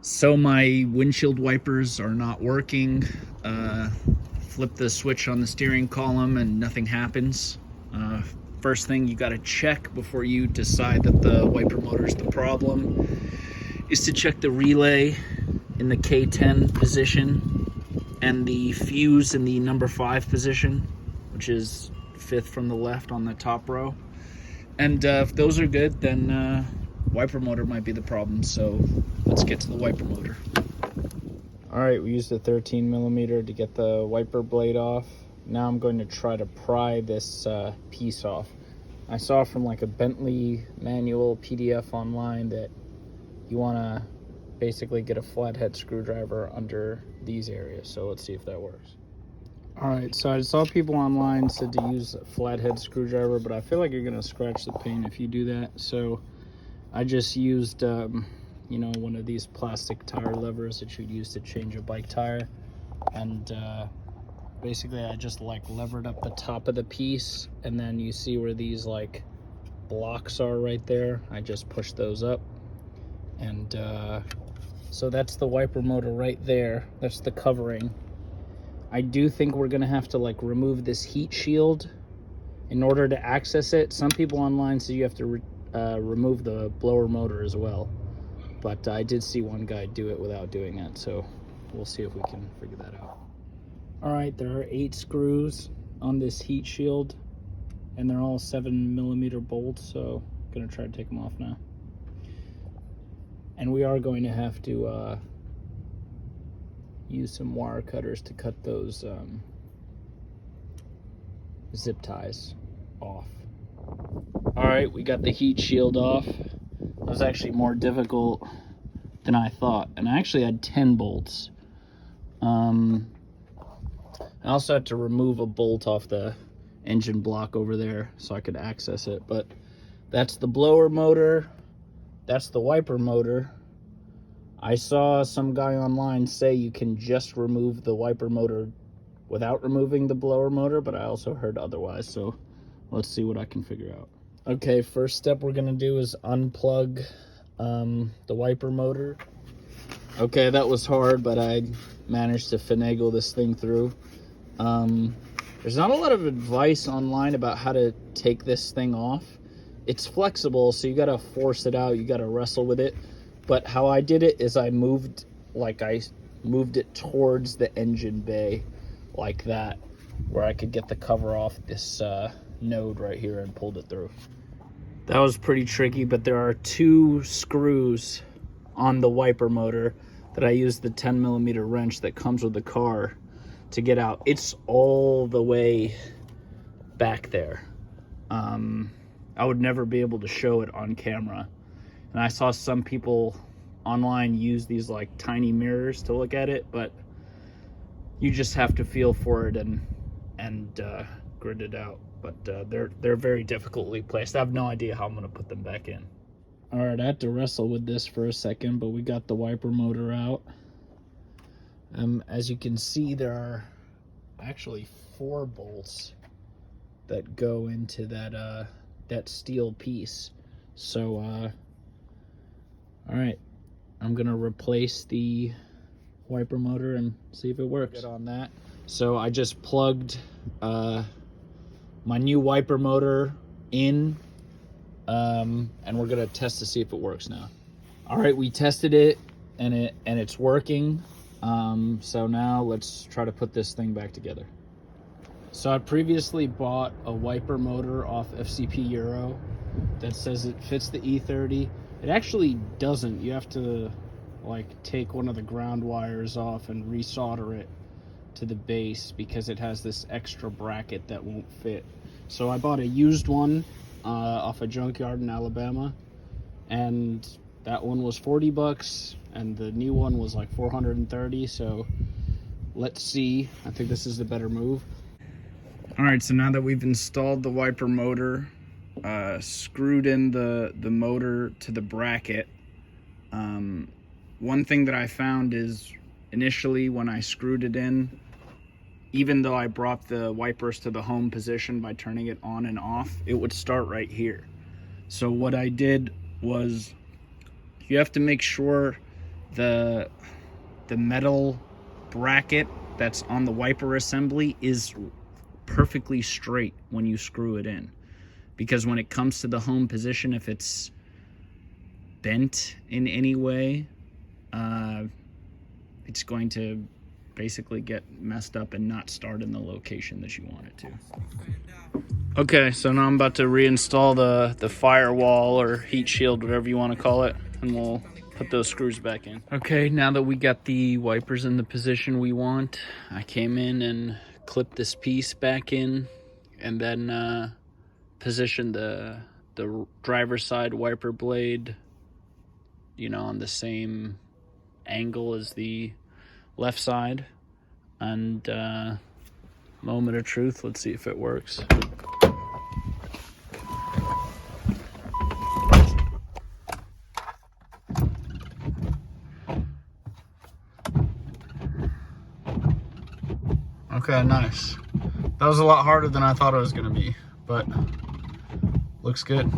So my windshield wipers are not working. Flip the switch on the steering column and nothing happens. First thing you got to check before you decide that the wiper motor is the problem is to check the relay in the K10 position and the fuse in the number 5 position, which is 5th from the left on the top row. And if those are good, then wiper motor might be the problem. So let's get to the wiper motor. All right, we used a 13mm to get the wiper blade off. Now I'm going to try to pry this piece off. I saw from like a Bentley manual PDF online that you want to basically get a flathead screwdriver under these areas. So let's see if that works. All right, so I saw people online said to use a flathead screwdriver, but I feel like you're gonna scratch the paint if you do that. So I just used, you know, one of these plastic tire levers that you'd use to change a bike tire. And basically I just like levered up the top of the piece, and then you see where these like blocks are right there. I just pushed those up. And so that's the wiper motor right there. That's the covering. I do think we're gonna have to like remove this heat shield in order to access it. Some people online say you have to remove the blower motor as well, but I did see one guy do it without doing it, so we'll see if we can figure that out. All right, there are 8 screws on this heat shield, and they're all 7mm bolts, so I'm gonna try to take them off now. And we are going to have to use some wire cutters to cut those zip ties off. All right, we got the heat shield off. It was actually more difficult than I thought, and I actually had 10 bolts. I also had to remove a bolt off the engine block over there so I could access it, but that's the blower motor, that's the wiper motor. I saw some guy online say you can just remove the wiper motor without removing the blower motor, but I also heard otherwise, so let's see what I can figure out. Okay, first step we're gonna do is unplug the wiper motor. Okay, that was hard, but I managed to finagle this thing through. There's not a lot of advice online about how to take this thing off. It's flexible, so you gotta force it out, you gotta wrestle with it. But how I did it is I moved it towards the engine bay like that, where I could get the cover off this node right here and pulled it through. That was pretty tricky, but there are 2 screws on the wiper motor that I used the 10mm wrench that comes with the car to get out. It's all the way back there. I would never be able to show it on camera. And I saw some people online use these like tiny mirrors to look at it, but you just have to feel for it and grit it out. But they're very difficultly placed. I have no idea how I'm gonna put them back in. All right, I had to wrestle with this for a second, but we got the wiper motor out. As you can see, there are actually 4 bolts that go into that steel piece. So all right, I'm gonna replace the wiper motor and see if it works. Get on that. So I just plugged my new wiper motor in, and we're gonna test to see if it works now. All right, we tested it and it's working. So now let's try to put this thing back together. So I previously bought a wiper motor off FCP Euro that says it fits the E30. It actually doesn't. You have to like take one of the ground wires off and resolder it to the base because it has this extra bracket that won't fit. So I bought a used one off a junkyard in Alabama, and that one was $40 and the new one was like $430. So let's see. I think this is the better move. All right, so now that we've installed the wiper motor, screwed in the motor to the bracket, one thing that I found is initially when I screwed it in, even though I brought the wipers to the home position by turning it on and off, it would start right here. So what I did was, you have to make sure the metal bracket that's on the wiper assembly is perfectly straight when you screw it in, because when it comes to the home position, if it's bent in any way, it's going to basically get messed up and not start in the location that you want it to. Okay, so now I'm about to reinstall the firewall or heat shield, whatever you want to call it, and we'll put those screws back in. Okay, now that we got the wipers in the position we want, I came in and clipped this piece back in, and then positioned the driver's side wiper blade, you know, on the same angle as the left side. And moment of truth, let's see if it works. Okay, nice. That was a lot harder than I thought it was gonna be, but looks good.